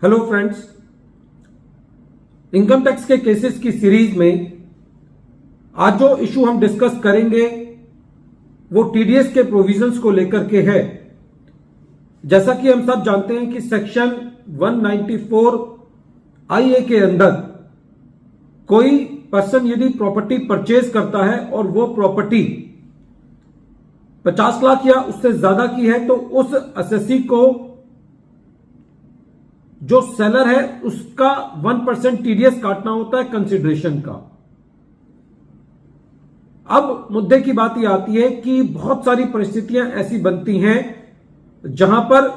Hello friends, income tax के cases की series में आज जो इशू हम डिस्कस करेंगे वो टीडीएस के प्रोविजंस को लेकर के है। जैसा कि हम सब जानते हैं कि सेक्शन 194 IA के अंदर कोई पर्सन यदि प्रॉपर्टी परचेज करता है और वो प्रॉपर्टी 50 लाख या उससे ज्यादा की है तो उस असेसी को जो सेलर है उसका 1% टीडीएस काटना होता है कंसिडरेशन का। अब मुद्दे की बात यह आती है कि बहुत सारी परिस्थितियां ऐसी बनती हैं जहां पर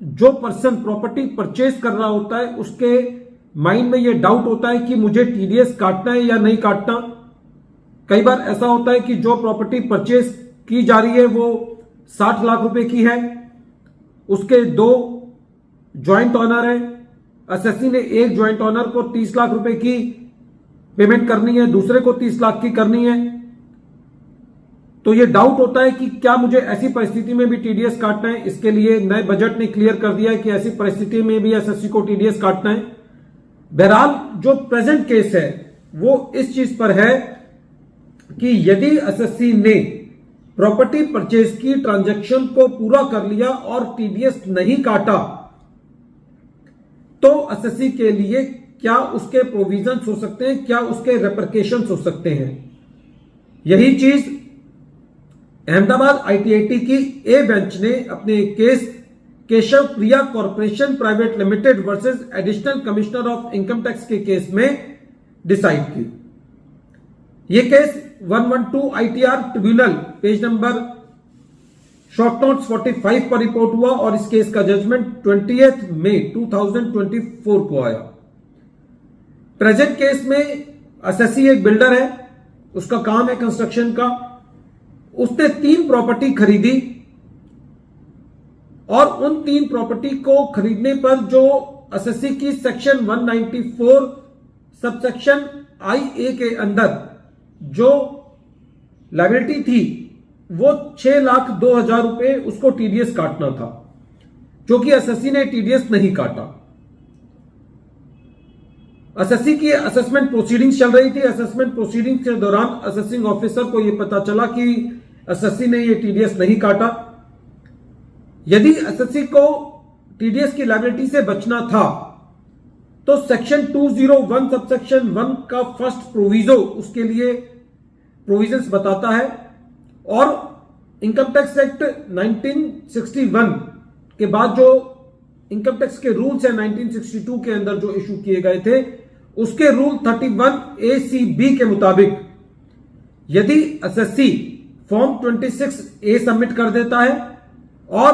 जो पर्सन प्रॉपर्टी परचेज कर रहा होता है उसके माइंड में यह डाउट होता है कि मुझे टीडीएस काटना है या नहीं काटना। कई बार ऐसा होता है कि जो प्रॉपर्टी परचेज की जा रही है वो 60 लाख रुपए की है, उसके दो ज्वाइंट ऑनर है, असेसी ने एक ज्वाइंट ऑनर को 30 लाख रुपए की पेमेंट करनी है, दूसरे को 30 लाख की करनी है। तो यह डाउट होता है कि क्या मुझे ऐसी परिस्थिति में भी टीडीएस काटना है। इसके लिए नए बजट ने क्लियर कर दिया है कि ऐसी परिस्थिति में भी एसएससी को टीडीएस काटना है। बहरहाल जो प्रेजेंट केस है वो इस चीज पर है कि यदि एसएससी ने प्रॉपर्टी परचेज की ट्रांजैक्शन को पूरा कर लिया और टीडीएस नहीं काटा तो एसएससी के लिए क्या उसके प्रोविजंस हो सकते हैं, क्या उसके रेपरकेशंस हो सकते हैं। यही चीज अहमदाबाद आईटीआईटी की ए बेंच ने अपने case Keshav Priya corporation private limited versus additional commissioner of income tax के केस में डिसाइड की। यह case 112 ITR tribunal page number short notes 45 पर रिपोर्ट हुआ और इस केस का जजमेंट 20 मई 2024 को आया। प्रेजेंट केस में एसएससी एक बिल्डर है, उसका काम है कंस्ट्रक्शन का। उसने 3 प्रॉपर्टी खरीदी और उन 3 प्रॉपर्टी को खरीदने पर जो एसएससी की सेक्शन 194 सबसेक्शन IA के अंदर जो लायबिलिटी थी वो 6,02,000 रुपए उसको टीडीएस काटना था, जो कि एसएससी ने टीडीएस नहीं काटा। एसएससी की असेसमेंट प्रोसीडिंग्स चल रही थी। असेसमेंट प्रोसीडिंग्स के दौरान असेसिंग ऑफिसर को यह पता चला कि एसएससी ने यह टीडीएस नहीं काटा। यदि एसएससी को टीडीएस की लायबिलिटी से बचना था तो सेक्शन 201 सबसेक्शन 1 का फर्स्ट प्रोविजो उसके लिए प्रोविजंस बताता है और इनकम टैक्स एक्ट 1961 के बाद जो इनकम टैक्स के रूल्स हैं 1962 के अंदर जो इशू किए गए थे उसके रूल 31AC(b) के मुताबिक यदि एसएससी फॉर्म 26A सबमिट कर देता है और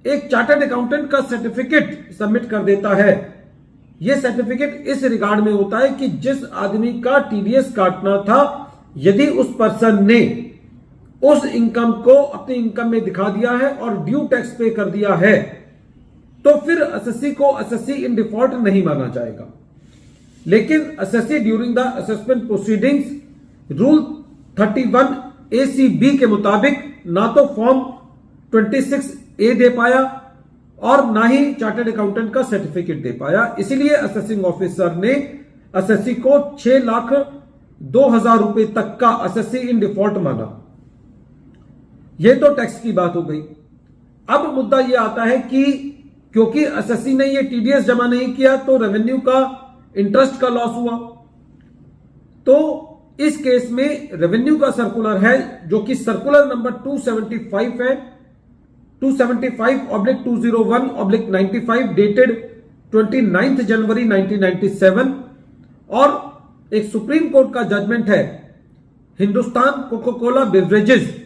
एक चार्टर्ड अकाउंटेंट का सर्टिफिकेट सबमिट कर देता है, यह सर्टिफिकेट इस रिगार्ड में होता है कि जिस आदमी का टीडीएस काटना था यदि उस पर्सन ने उस इनकम को अपनी इनकम में दिखा दिया है और ड्यू टैक्स पे कर दिया है तो फिर एसएससी को एसएससी इन डिफॉल्ट नहीं माना जाएगा। लेकिन SSC during the assessment proceedings rule 31AC(b) के मुताबिक ना तो फॉर्म 26A दे पाया और ना ही चार्टर्ड अकाउंटेंट का सर्टिफिकेट दे पाया। इसीलिए असेसिंग ऑफिसर ने एसएससी को 6,02,000 रुपए तक का एसएससी इन डिफॉल्ट माना। यह तो टैक्स की बात हो गई। अब मुद्दा यह आता है कि क्योंकि एसएससी ने यह टीडीएस जमा नहीं किया तो रेवेन्यू का इंटरेस्ट का लॉस हुआ। तो इस केस में रेवेन्यू का सर्कुलर है जो कि सर्कुलर नंबर 275 है, 275/2001/95 डेटेड 29 जनवरी 1997 और एक सुप्रीम कोर्ट का जजमेंट है Hindustan Coca Cola beverages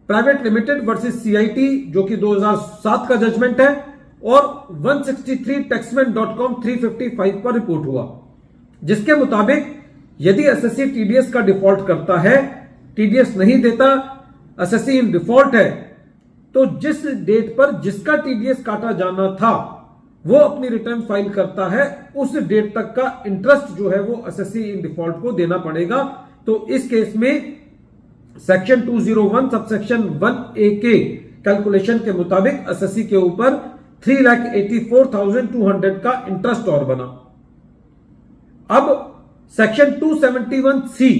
private limited versus CIT जो कि 2007 का जजमेंट है और 163 taxman.com 355 पर रिपोर्ट हुआ, जिसके मुताबिक यदि एसएससी टीडीएस का डिफॉल्ट करता है, टीडीएस नहीं देता, एसएससी इन डिफॉल्ट है, तो जिस डेट पर जिसका टीडीएस काटा जाना था वो अपनी रिटर्न फाइल करता है उस डेट तक का इंटरेस्ट जो है वो एसएससी इन डिफॉल्ट को देना पड़ेगा। तो इस केस में सेक्शन 201 सबसेक्शन 1A के कैलकुलेशन के मुताबिक एसएससी के ऊपर 3,84,200 का इंटरेस्ट और बना। अब सेक्शन 271C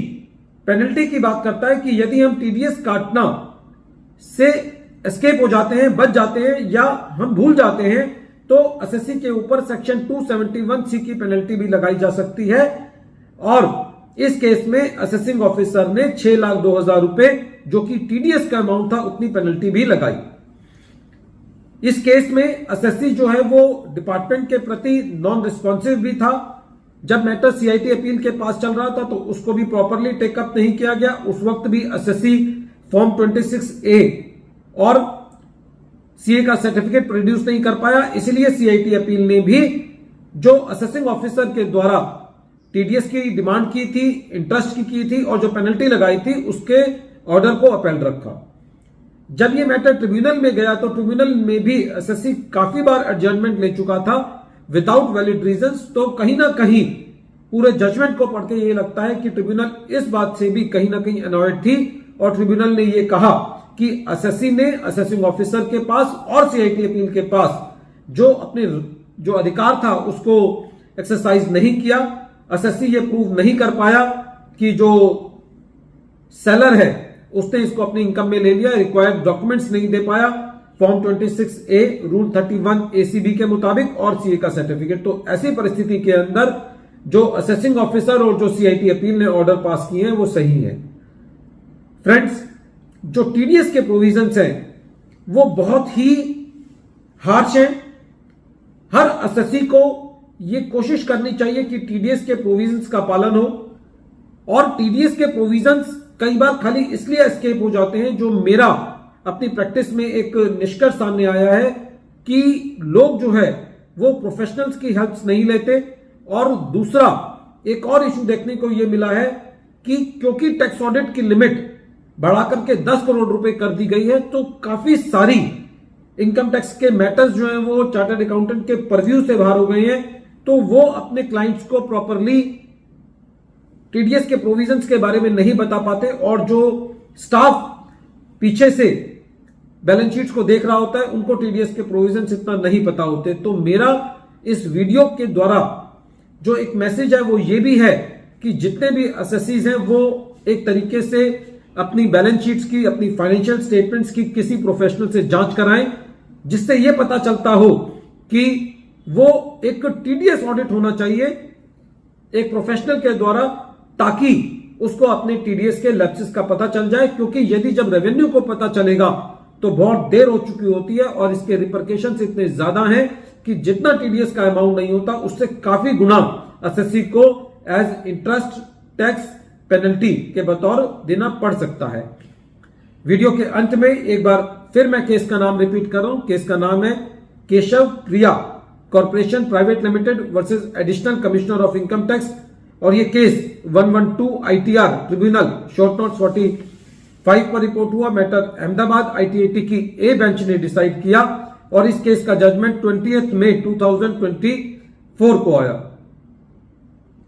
पेनल्टी की बात करता है कि यदि हम टीडीएस काटना से एस्केप हो जाते हैं, बच जाते हैं या हम भूल जाते हैं तो एसएससी के ऊपर सेक्शन 271C की पेनल्टी भी लगाई जा सकती है। और इस केस में असेसिंग ऑफिसर ने 6,02,000 रुपए, जो कि टीडीएस का अमाउंट था, उतनी पेनल्टी भी लगाई। इस केस में एसएससी जो है वो डिपार्टमेंट के प्रति नॉन रिस्पॉन्सिव भी था। जब मैटर सीआईटी अपील के पास चल रहा था तो उसको भी प्रॉपरली टेकअप नहीं किया गया। उस वक्त भी एसएससी फॉर्म 26A और सीए का सर्टिफिकेट प्रोड्यूस नहीं कर पाया। इसलिए सीआईटी अपील ने भी जो असेसिंग ऑफिसर के द्वारा टीडीएस की डिमांड की थी, इंटरेस्ट की थी और जो पेनल्टी लगाई थी, उसके ऑर्डर को अपील रखा। जब ये मैटर ट्रिब्यूनल में गया तो ट्रिब्यूनल में भी एसएससी काफी बार एडजर्नमेंट ले चुका था विदाउट वैलिड रीजंस। तो कहीं ना कहीं पूरे जजमेंट को पढ़ के ये लगता है कि ट्रिब्यूनल इस बात से भी कहीं ना कहीं अनॉयड थी और ट्रिब्यूनल ने ये कहा कि एसएससी ने असेसिंग ऑफिसर के पास और सीआईटी अपील के पास जो अपने जो अधिकार था उसको एक्सरसाइज नहीं किया। एसएससी ये प्रूव नहीं कर पाया कि जो सेलर है उसने इसको अपनी इनकम में ले लिया, रिक्वायर्ड डॉक्यूमेंट्स नहीं दे पाया फॉर्म 26A रूल 31 ACB के मुताबिक और सीए का सर्टिफिकेट। तो ऐसी परिस्थिति के अंदर जो असेसिंग ऑफिसर और जो सीआईटी अपील ने ऑर्डर पास किए हैं वो सही है। फ्रेंड्स, जो टीडीएस के प्रोविजंस हैं वो बहुत ही हार्श हैं। हर एसएससी को ये कोशिश करनी चाहिए कि टीडीएस के प्रोविजंस का पालन हो। और टीडीएस के प्रोविजंस कई बार खाली इसलिए एस्केप हो जाते हैं, जो मेरा अपनी प्रैक्टिस में एक निष्कर्ष सामने आया है कि लोग जो है वो प्रोफेशनल्स की हेल्प नहीं लेते। और दूसरा एक और इशू देखने को यह मिला है कि क्योंकि टैक्स ऑडिट की लिमिट बढ़ाकर के 10 करोड़ रुपए कर दी गई है, तो काफी सारी इनकम टैक्स के मैटर्स जो हैं वो चार्टर्ड अकाउंटेंट के परव्यू से बाहर हो गए हैं। तो वो अपने क्लाइंट्स को प्रॉपरली टीडीएस के प्रोविजंस के बारे में नहीं बता पाते और जो स्टाफ पीछे से बैलेंस शीट्स को देख रहा होता है उनको टीडीएस के प्रोविजंस इतना नहीं पता होते। तो मेरा इस वीडियो के द्वारा जो एक मैसेज है वो ये भी है कि जितने भी एसएससीज हैं वो एक तरीके से अपनी बैलेंस शीट्स की, अपनी फाइनेंशियल स्टेटमेंट्स की किसी प्रोफेशनल से जांच कराएं, जिससे यह पता चलता हो कि वो एक टीडीएस ऑडिट होना चाहिए एक प्रोफेशनल के द्वारा, ताकि उसको अपने टीडीएस के लैप्सेस का पता चल जाए। क्योंकि यदि जब रेवेन्यू को पता चलेगा तो बहुत देर हो चुकी होती है और इसके रिपरकेशंस इतने ज्यादा हैं कि जितना टीडीएस का अमाउंट नहीं होता उससे काफी गुना एसएससी को एज इंटरेस्ट टैक्स पेनल्टी के बतौर देना पड़ सकता है। वीडियो के अंत में एक बार फिर मैं केस का नाम रिपीट कर रहा हूं। केस का नाम है Keshav Priya corporation private limited versus additional commissioner of income tax. और ये case 112 ITR tribunal short note 45 पर रिपोर्ट हुआ। मैटर अहमदाबाद ITAT की ए बेंच ने डिसाइड किया और इस केस का जजमेंट 20 मई 2024 को आया।